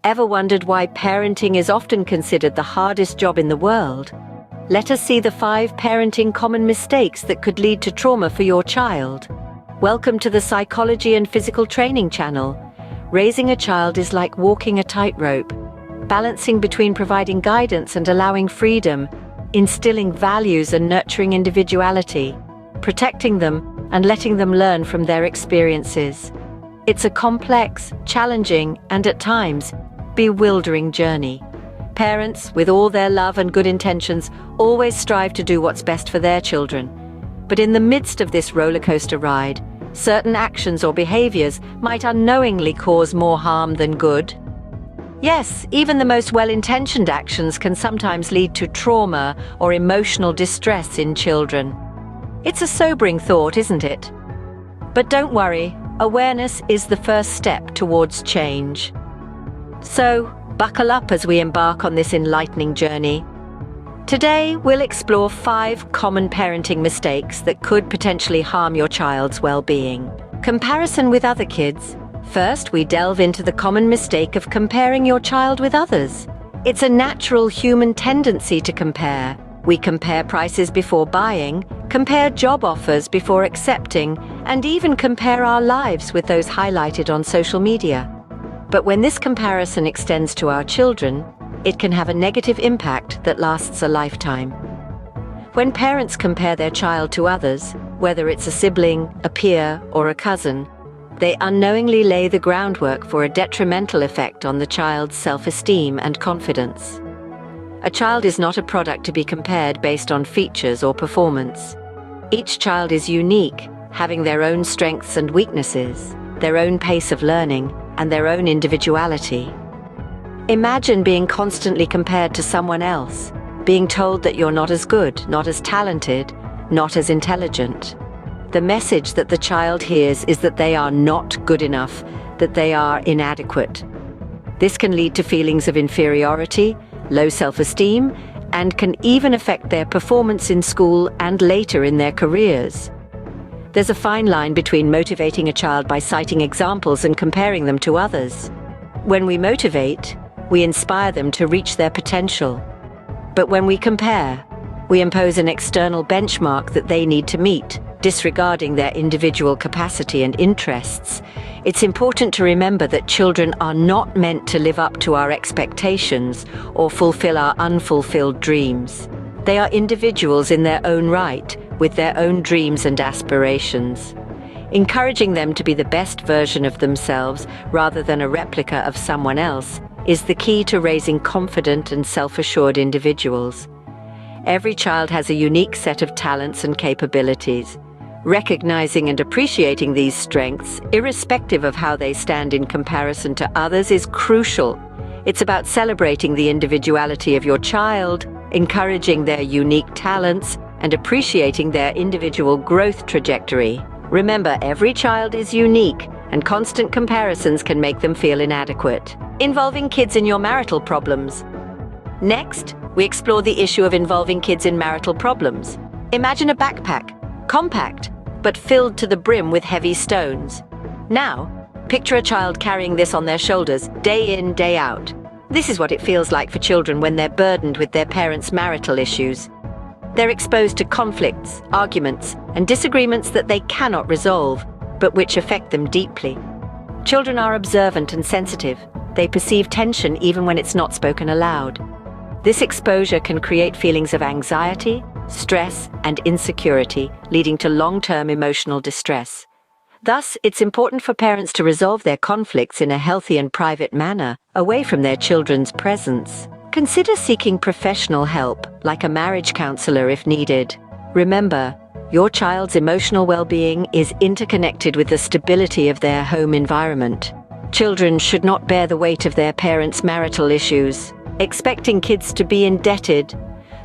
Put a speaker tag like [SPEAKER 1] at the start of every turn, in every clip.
[SPEAKER 1] Ever wondered why parenting is often considered the hardest job in the world? Let us see the 5 parenting common mistakes that could lead to trauma for your child. Welcome to the Psychology and Physical Training channel. Raising a child is like walking a tightrope, balancing between providing guidance and allowing freedom, instilling values and nurturing individuality, protecting them and letting them learn from their experiences. It's a complex, challenging, and at times, bewildering journey. Parents, with all their love and good intentions, always strive to do what's best for their children. But in the midst of this rollercoaster ride, certain actions or behaviors might unknowingly cause more harm than good. Yes, even the most well-intentioned actions can sometimes lead to trauma or emotional distress in children. It's a sobering thought, isn't it? But don't worry, awareness is the first step towards change. So, buckle up as we embark on this enlightening journey. Today, we'll explore 5 common parenting mistakes that could potentially harm your child's well-being. Comparison with other kids. First, we delve into the common mistake of comparing your child with others. It's a natural human tendency to compare. We compare prices before buying, compare job offers before accepting, and even compare our lives with those highlighted on social media. But when this comparison extends to our children, it can have a negative impact that lasts a lifetime. When parents compare their child to others, whether it's a sibling, a peer, or a cousin, they unknowingly lay the groundwork for a detrimental effect on the child's self-esteem and confidence. A child is not a product to be compared based on features or performance. Each child is unique, having their own strengths and weaknesses, their own pace of learning, and their own individuality. Imagine being constantly compared to someone else, being told that you're not as good, not as talented, not as intelligent. The message that the child hears is that they are not good enough, that they are inadequate. This can lead to feelings of inferiority, low self-esteem, and can even affect their performance in school and later in their careers. There's a fine line between motivating a child by citing examples and comparing them to others. When we motivate, we inspire them to reach their potential. But when we compare, we impose an external benchmark that they need to meet, disregarding their individual capacity and interests. It's important to remember that children are not meant to live up to our expectations or fulfill our unfulfilled dreams. They are individuals in their own right, with their own dreams and aspirations. Encouraging them to be the best version of themselves rather than a replica of someone else is the key to raising confident and self-assured individuals. Every child has a unique set of talents and capabilities. Recognizing and appreciating these strengths, irrespective of how they stand in comparison to others, is crucial. It's about celebrating the individuality of your child, encouraging their unique talents, and appreciating their individual growth trajectory. Remember, every child is unique, and constant comparisons can make them feel inadequate. Involving kids in your marital problems. Next, we explore the issue of involving kids in marital problems. Imagine a backpack, compact, but filled to the brim with heavy stones. Now, picture a child carrying this on their shoulders, day in, day out. This is what it feels like for children when they're burdened with their parents' marital issues. They're exposed to conflicts, arguments, and disagreements that they cannot resolve, but which affect them deeply. Children are observant and sensitive. They perceive tension even when it's not spoken aloud. This exposure can create feelings of anxiety, stress, and insecurity, leading to long-term emotional distress. Thus, it's important for parents to resolve their conflicts in a healthy and private manner, away from their children's presence. Consider seeking professional help, like a marriage counselor if needed. Remember, your child's emotional well-being is interconnected with the stability of their home environment. Children should not bear the weight of their parents' marital issues, expecting kids to be indebted.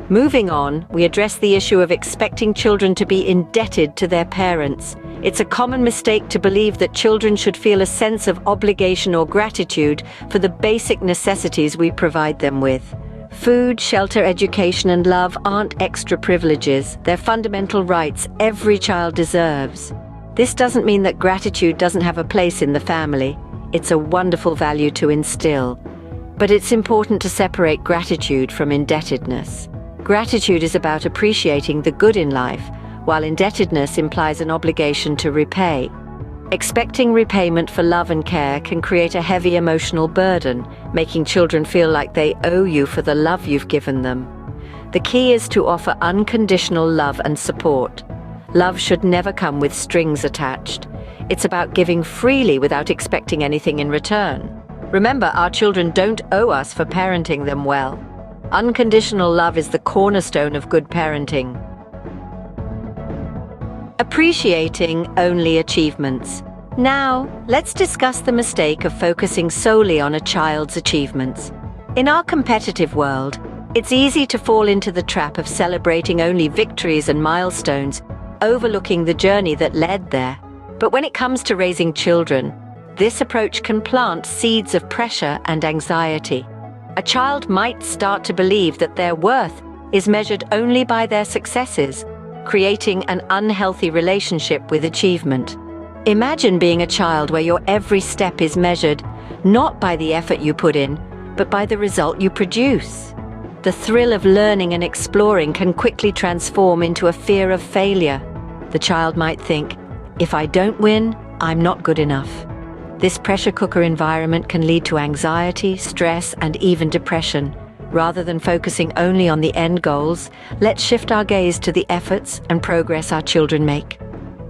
[SPEAKER 1] Moving on, we address the issue of expecting children to be indebted to their parents. It's a common mistake to believe that children should feel a sense of obligation or gratitude for the basic necessities we provide them with. Food, shelter, education, and love aren't extra privileges. They're fundamental rights every child deserves. This doesn't mean that gratitude doesn't have a place in the family. It's a wonderful value to instill. But it's important to separate gratitude from indebtedness. Gratitude is about appreciating the good in life, while indebtedness implies an obligation to repay. Expecting repayment for love and care can create a heavy emotional burden, making children feel like they owe you for the love you've given them. The key is to offer unconditional love and support. Love should never come with strings attached. It's about giving freely without expecting anything in return. Remember, our children don't owe us for parenting them well. Unconditional love is the cornerstone of good parenting. Appreciating only achievements. Now, let's discuss the mistake of focusing solely on a child's achievements. In our competitive world, it's easy to fall into the trap of celebrating only victories and milestones, overlooking the journey that led there. But when it comes to raising children, this approach can plant seeds of pressure and anxiety. A child might start to believe that their worth is measured only by their successes, creating an unhealthy relationship with achievement. Imagine being a child where your every step is measured not by the effort you put in, but by the result you produce. The thrill of learning and exploring can quickly transform into a fear of failure. The child might think, if I don't win, I'm not good enough. This pressure cooker environment can lead to anxiety, stress, and even depression. Rather than focusing only on the end goals, let's shift our gaze to the efforts and progress our children make.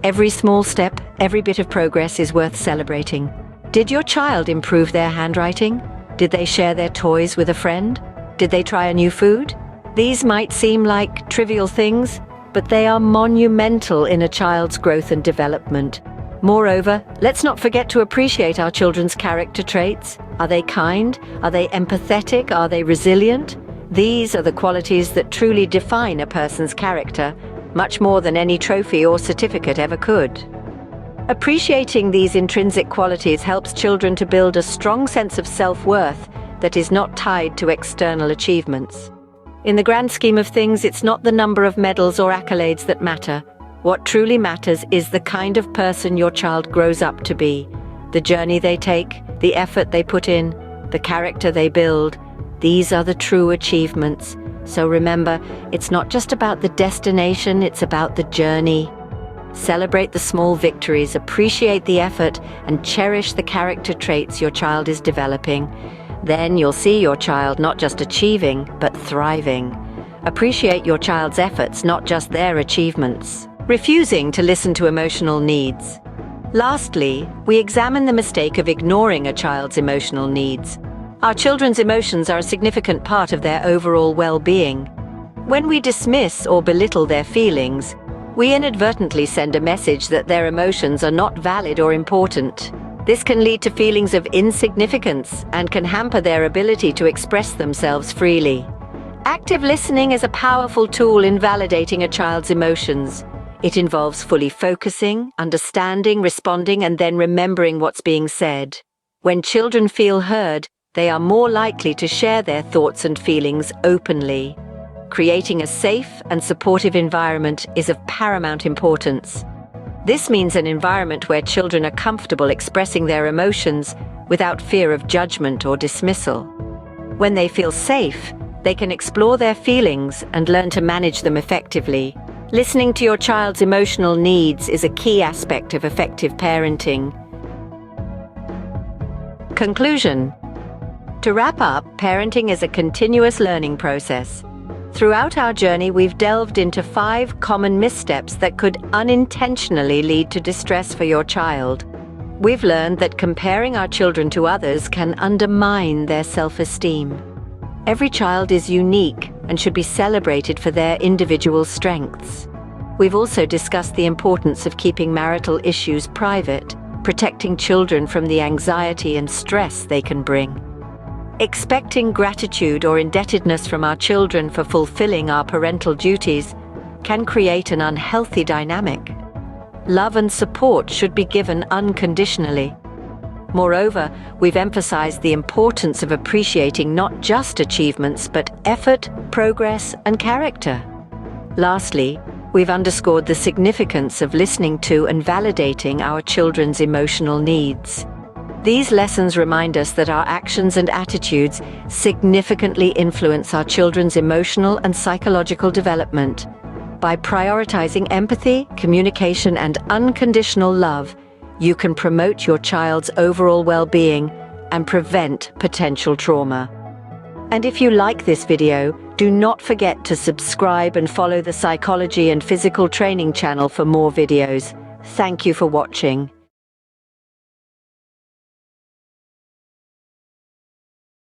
[SPEAKER 1] Every small step, every bit of progress is worth celebrating. Did your child improve their handwriting? Did they share their toys with a friend? Did they try a new food? These might seem like trivial things, but they are monumental in a child's growth and development. Moreover, let's not forget to appreciate our children's character traits. Are they kind? Are they empathetic? Are they resilient? These are the qualities that truly define a person's character, much more than any trophy or certificate ever could. Appreciating these intrinsic qualities helps children to build a strong sense of self-worth that is not tied to external achievements. In the grand scheme of things, it's not the number of medals or accolades that matter. What truly matters is the kind of person your child grows up to be, the journey they take, the effort they put in, the character they build. These are the true achievements. So remember, it's not just about the destination, it's about the journey. Celebrate the small victories, appreciate the effort, and cherish the character traits your child is developing. Then you'll see your child not just achieving, but thriving. Appreciate your child's efforts, not just their achievements. Refusing to listen to emotional needs. Lastly, we examine the mistake of ignoring a child's emotional needs. Our children's emotions are a significant part of their overall well-being. When we dismiss or belittle their feelings, we inadvertently send a message that their emotions are not valid or important. This can lead to feelings of insignificance and can hamper their ability to express themselves freely. Active listening is a powerful tool in validating a child's emotions. It involves fully focusing, understanding, responding, and then remembering what's being said. When children feel heard, they are more likely to share their thoughts and feelings openly. Creating a safe and supportive environment is of paramount importance. This means an environment where children are comfortable expressing their emotions without fear of judgment or dismissal. When they feel safe, they can explore their feelings and learn to manage them effectively. Listening to your child's emotional needs is a key aspect of effective parenting. Conclusion. To wrap up, parenting is a continuous learning process. Throughout our journey, we've delved into 5 common missteps that could unintentionally lead to distress for your child. We've learned that comparing our children to others can undermine their self-esteem. Every child is unique and should be celebrated for their individual strengths. We've also discussed the importance of keeping marital issues private, protecting children from the anxiety and stress they can bring. Expecting gratitude or indebtedness from our children for fulfilling our parental duties can create an unhealthy dynamic. Love and support should be given unconditionally. Moreover, we've emphasized the importance of appreciating not just achievements, but effort, progress, and character. Lastly, we've underscored the significance of listening to and validating our children's emotional needs. These lessons remind us that our actions and attitudes significantly influence our children's emotional and psychological development. By prioritizing empathy, communication, and unconditional love, you can promote your child's overall well-being and prevent potential trauma. And if you like this video, do not forget to subscribe and follow the Psychology and Physical Training channel for more videos. Thank you for watching.